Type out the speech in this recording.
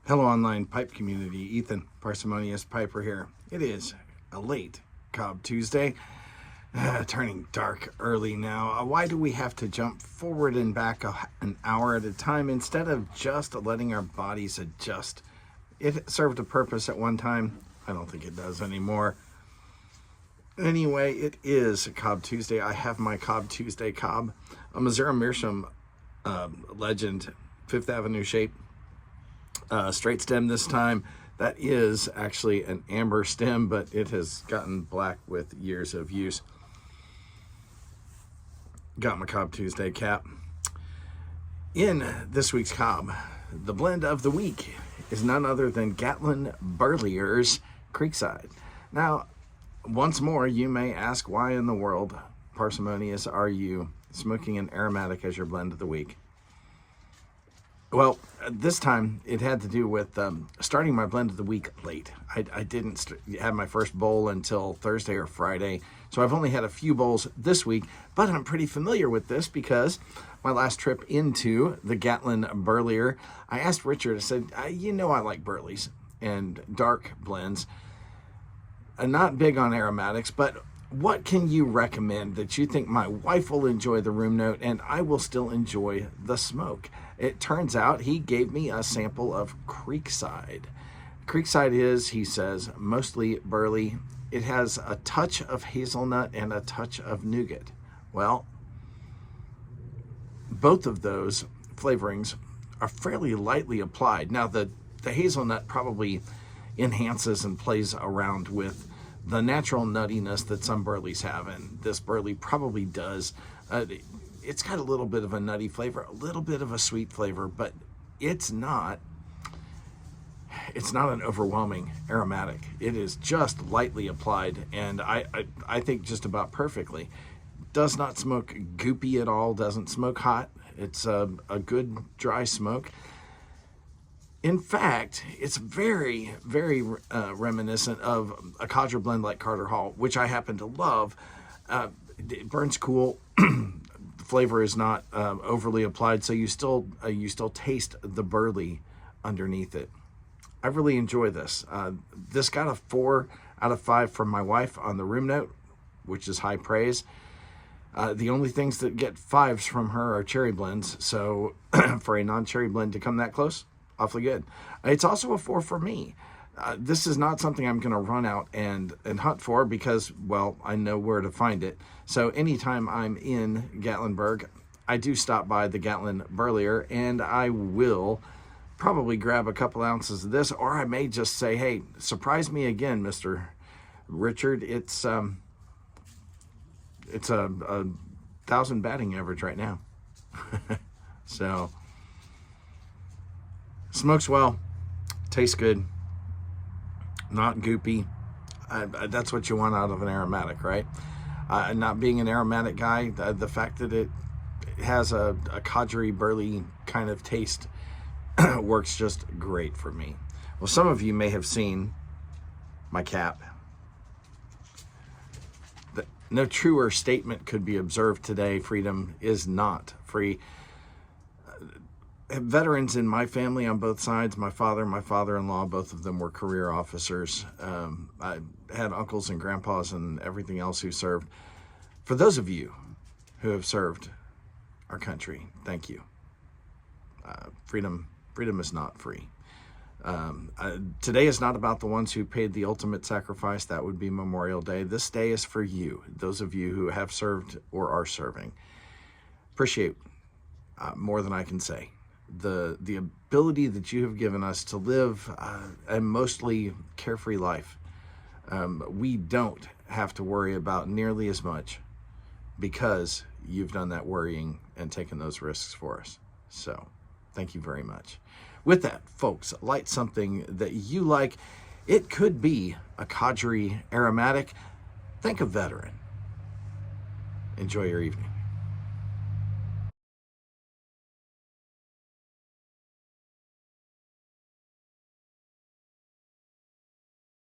Hello, online pipe community. Ethan, Parsimonious Piper here. It is a late Cobb Tuesday, turning dark early now. Why do we have to jump forward and back an hour at a time instead of just letting our bodies adjust? It served a purpose at one time. I don't think it does anymore. Anyway, it is Cobb Tuesday. I have my Cobb Tuesday Cobb, a Missouri Meerschaum legend, Fifth Avenue shape. Straight stem this time. That is actually an amber stem, but it has gotten black with years of use. Got my Cobb Tuesday cap. In this week's Cobb, the blend of the week is none other than Gatlin Burleyer's Creekside. Now, once more, you may ask, why in the world, Parsimonious, are you smoking an aromatic as your blend of the week? Well, this time it had to do with starting my blend of the week late. I didn't have my first bowl until Thursday or Friday, so I've only had a few bowls this week, but I'm pretty familiar with this because my last trip into the Gatlin Burleyer, I asked Richard, I said, I like Burleys and dark blends. I'm not big on aromatics, but what can you recommend that you think my wife will enjoy the room note and I will still enjoy the smoke? It turns out he gave me a sample of Creekside. Creekside is, he says, mostly burley. It has a touch of hazelnut and a touch of nougat. Well, both of those flavorings are fairly lightly applied. Now, the hazelnut probably enhances and plays around with the natural nuttiness that some burleys have, and this burley probably does. It's got a little bit of a nutty flavor, a little bit of a sweet flavor, but it's not an overwhelming aromatic. It is just lightly applied, and I think just about perfectly. Does not smoke goopy at all, doesn't smoke hot. It's a good dry smoke. In fact, it's very, very reminiscent of a codger blend like Carter Hall, which I happen to love. It burns cool. The flavor is not overly applied, so you still taste the burley underneath it. I really enjoy this. This got a 4 out of 5 from my wife on the room note, which is high praise. The only things that get 5s from her are cherry blends, so for a non-cherry blend to come that close, awfully good. It's also a 4 for me. This is not something I'm going to run out and hunt for because, well, I know where to find it. So anytime I'm in Gatlinburg, I do stop by the Gatlin Burleyer, and I will probably grab a couple ounces of this, or I may just say, hey, surprise me again, Mr. Richard. It's a 1,000 batting average right now. So smokes well, tastes good, not goopy. That's what you want out of an aromatic, right? Not being an aromatic guy, the fact that it has a codgery, burly kind of taste works just great for me. Well, some of you may have seen my cap. No truer statement could be observed today. Freedom is not free. Veterans in my family on both sides, my father, my father-in-law, both of them were career officers. I had uncles and grandpas and everything else who served. For those of you who have served our country, thank you. Freedom is not free. Today is not about the ones who paid the ultimate sacrifice. That would be Memorial Day. This day is for you, those of you who have served or are serving. Appreciate more than I can say the ability that you have given us to live a mostly carefree life. We don't have to worry about nearly as much because you've done that worrying and taken those risks for us. So thank you very much. With that, folks, light something that you like. It could be a codgery aromatic. Think of veteran. Enjoy your evening.